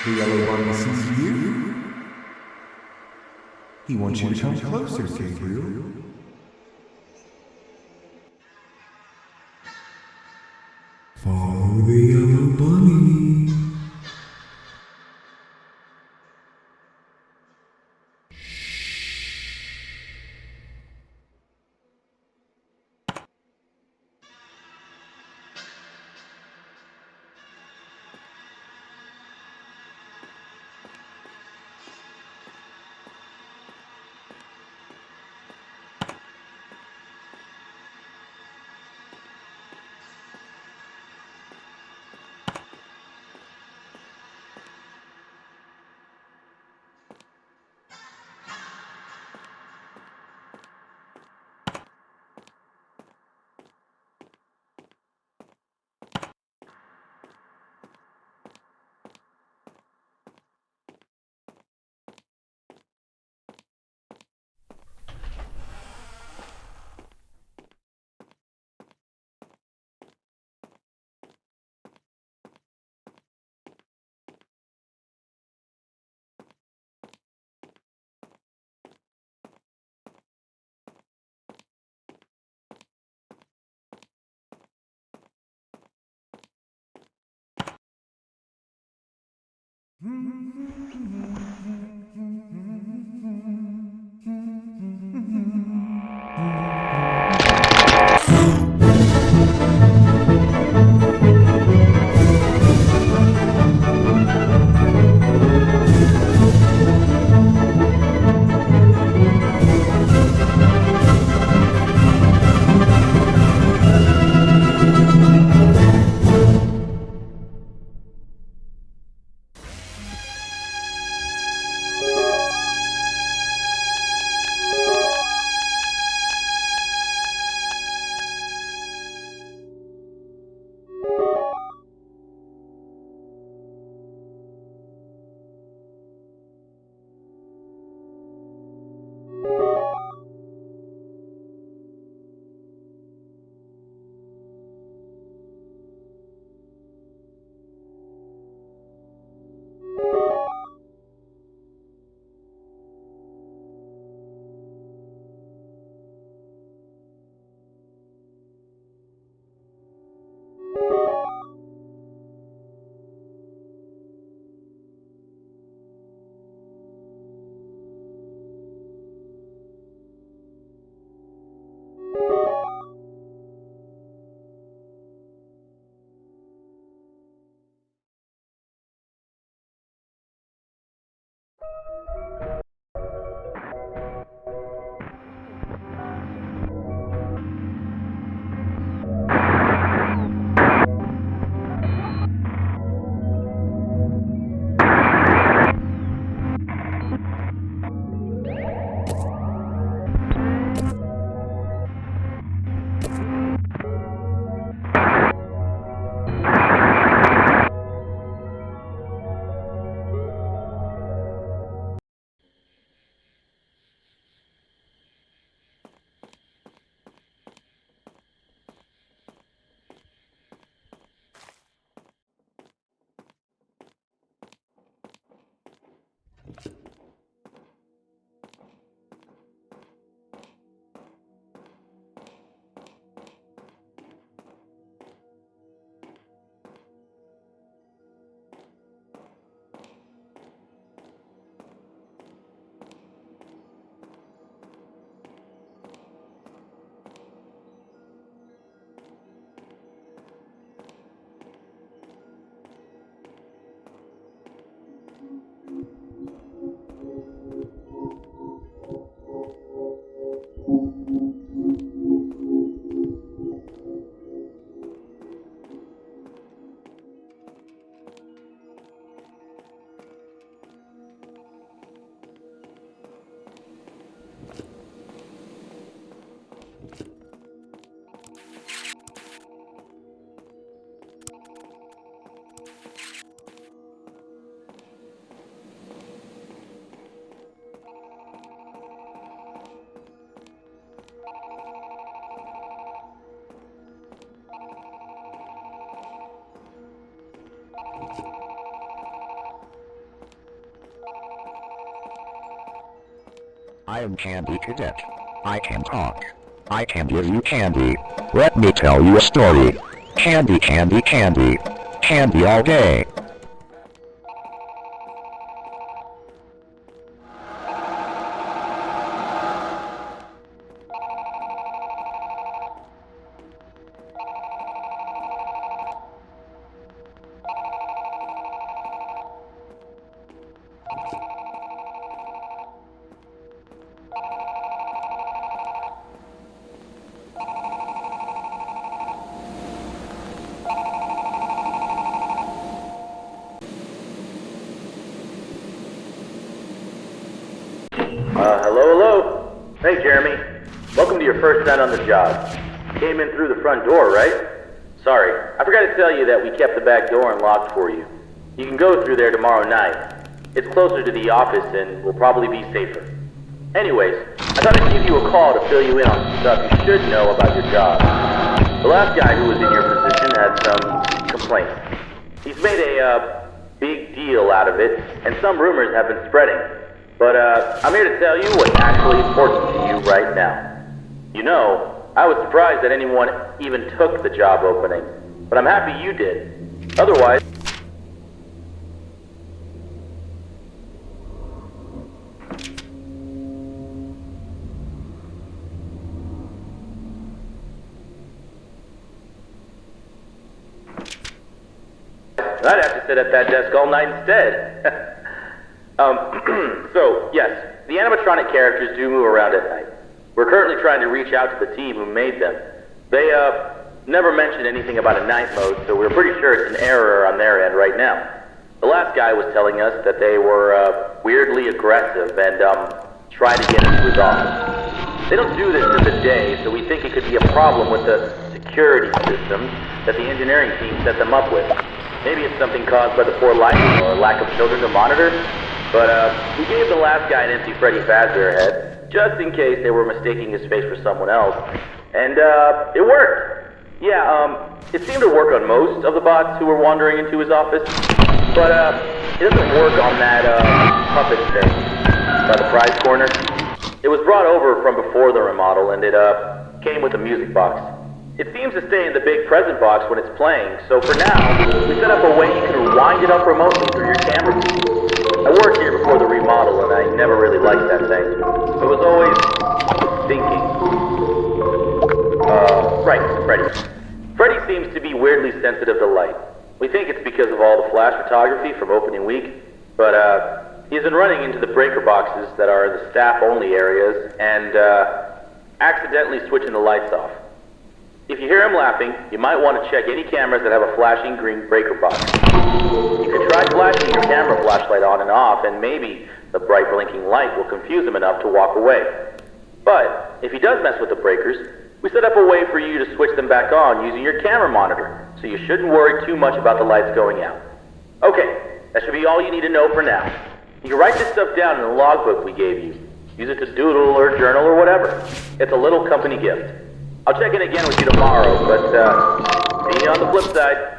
The yellow bunny sees you. He wants you to come closer, Gabriel. Follow the yellow bunny. I am Candy Cadet. I can talk. I can give you candy. Let me tell you a story. Candy, candy, candy. Candy all day. Hello? Hey, Jeremy. Welcome to your first night on the job. Came in through the front door, right? Sorry, I forgot to tell you that we kept the back door unlocked for you. You can go through there tomorrow night. It's closer to the office and will probably be safer. Anyways, I thought I'd give you a call to fill you in on some stuff you should know about your job. The last guy who was in your position had some complaints. He's made a big deal out of it, and some rumors have been spreading. But I'm here to tell you what's actually important to you right now. You know, I was surprised that anyone even took the job opening, but I'm happy you did. Otherwise... I'd have to sit at that desk all night instead. So, yes, the animatronic characters do move around at night. We're currently trying to reach out to the team who made them. They, never mentioned anything about a night mode, so we're pretty sure it's an error on their end right now. The last guy was telling us that they were, weirdly aggressive and, tried to get into his office. They don't do this in the day, so we think it could be a problem with the security systems that the engineering team set them up with. Maybe it's something caused by the poor lighting or lack of children to monitor. But, we gave the last guy an empty Freddy Fazbear head, just in case they were mistaking his face for someone else. And, it worked. Yeah, it seemed to work on most of the bots who were wandering into his office. But, it doesn't work on that, puppet thing by the prize corner. It was brought over from before the remodel, and it, came with a music box. It seems to stay in the big present box when it's playing, so for now, we set up a way you can wind it up remotely through your camera feed. I worked here before the remodel, and I never really liked that thing. I was always thinking. Right, Freddy. Freddy seems to be weirdly sensitive to light. We think it's because of all the flash photography from opening week, but, he's been running into the breaker boxes that are in the staff-only areas, and, accidentally switching the lights off. If you hear him laughing, you might want to check any cameras that have a flashing green breaker box. You can try flashing your camera flashlight on and off, and maybe the bright blinking light will confuse him enough to walk away. But if he does mess with the breakers, we set up a way for you to switch them back on using your camera monitor, so you shouldn't worry too much about the lights going out. Okay, that should be all you need to know for now. You can write this stuff down in the logbook we gave you. Use it to doodle or journal or whatever. It's a little company gift. I'll check in again with you tomorrow, but, see you on the flip side.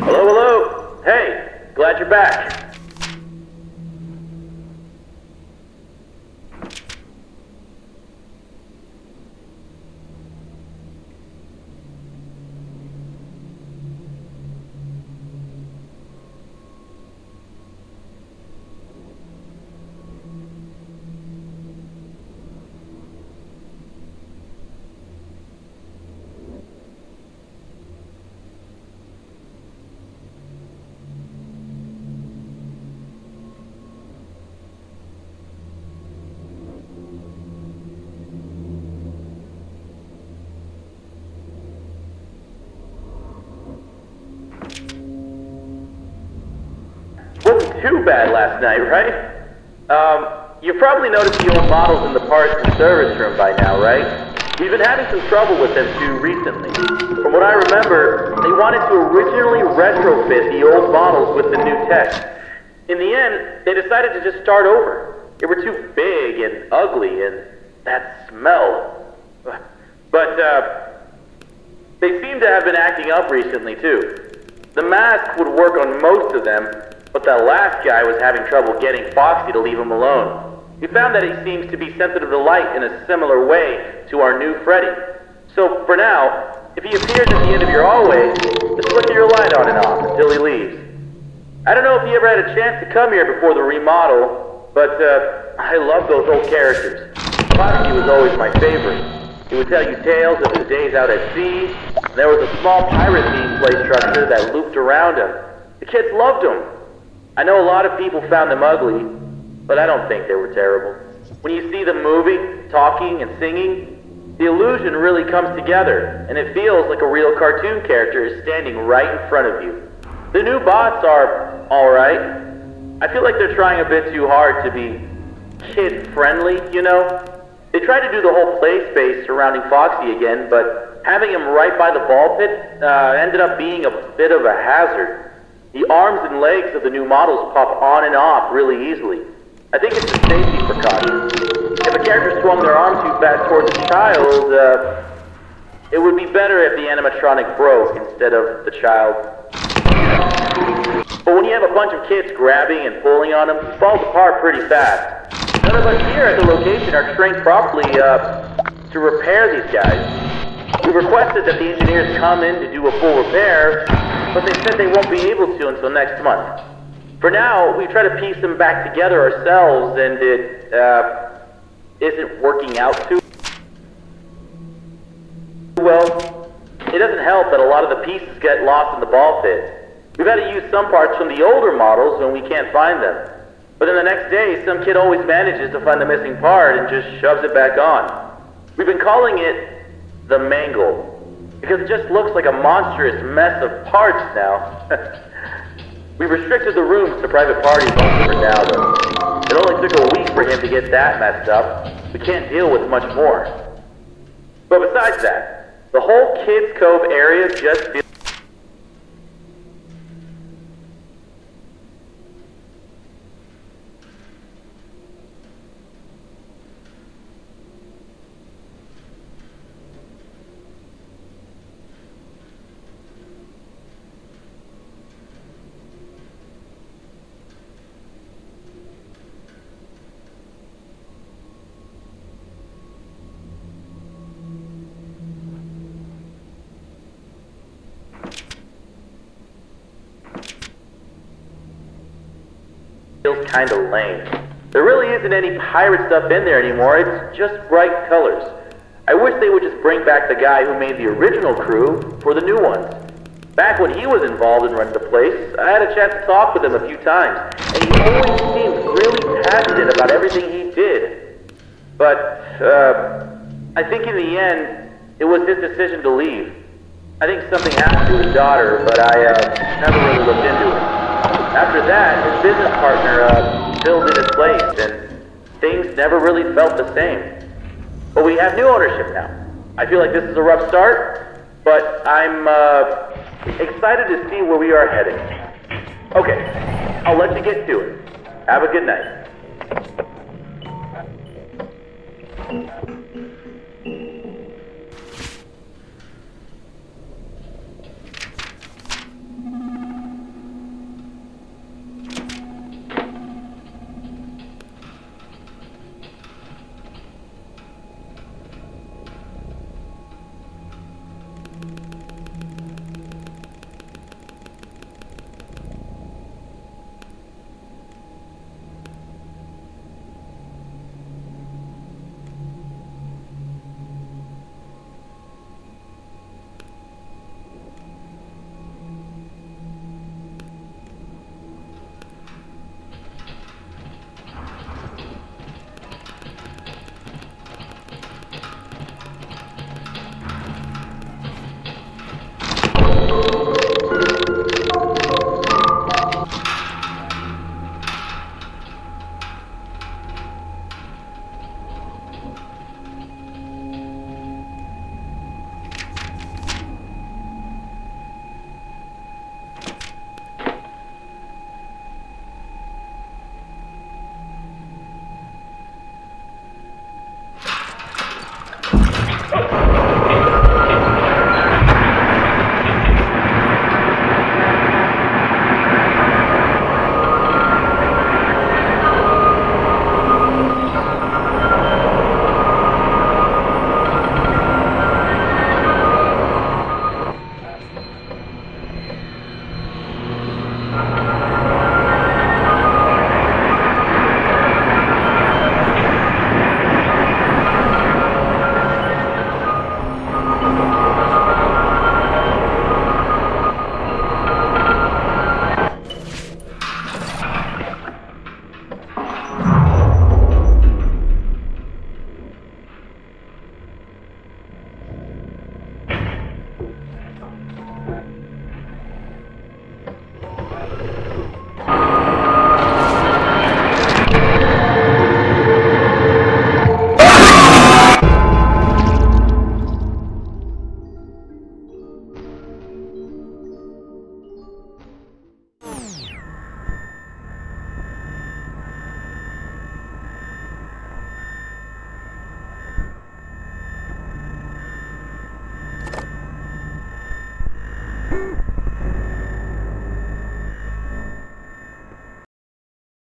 Hello, hello. Hey, glad you're back. Wasn't too bad last night, right? You probably noticed the old models in the parts and service room by now, right? We've been having some trouble with them too recently. From what I remember, they wanted to originally retrofit the old models with the new tech. In the end, they decided to just start over. They were too big and ugly and that smell. But, they seem to have been acting up recently too. The mask would work on most of them, but that last guy was having trouble getting Foxy to leave him alone. We found that he seems to be sensitive to light in a similar way to our new Freddy. So for now, if he appears at the end of your hallway, just flicker your light on and off until he leaves. I don't know if he ever had a chance to come here before the remodel, but I love those old characters. Foxy was always my favorite. He would tell you tales of his days out at sea, and there was a small pirate-themed play structure that looped around him. The kids loved him. I know a lot of people found them ugly, but I don't think they were terrible. When you see them moving, talking, and singing, the illusion really comes together, and it feels like a real cartoon character is standing right in front of you. The new bots are alright. I feel like they're trying a bit too hard to be kid-friendly, you know? They tried to do the whole play space surrounding Foxy again, but having him right by the ball pit ended up being a bit of a hazard. The arms and legs of the new models pop on and off really easily. I think it's a safety precaution. If a character swung their arm too fast towards a child, it would be better if the animatronic broke instead of the child. But when you have a bunch of kids grabbing and pulling on them, it falls apart pretty fast. None of us here at the location are trained properly to repair these guys. We requested that the engineers come in to do a full repair, but they said they won't be able to until next month. For now, we try to piece them back together ourselves, and it isn't working out too well. It doesn't help that a lot of the pieces get lost in the ball pit. We've had to use some parts from the older models when we can't find them. But then the next day, some kid always manages to find the missing part and just shoves it back on. We've been calling it the Mangle, because it just looks like a monstrous mess of parts now. We've restricted the rooms to private parties only for now, though. It only took a week for him to get that messed up. We can't deal with much more. But besides that, the whole Kids Cove area just feels... feels kinda lame. There really isn't any pirate stuff in there anymore, it's just bright colors. I wish they would just bring back the guy who made the original crew for the new ones. Back when he was involved in running the place, I had a chance to talk with him a few times, and he always seemed really passionate about everything he did. But, I think in the end, it was his decision to leave. I think something happened to his daughter, but I never really looked into it. After that, his business partner filled in his place, and things never really felt the same. But we have new ownership now. I feel like this is a rough start, but I'm excited to see where we are heading. Okay, I'll let you get to it. Have a good night.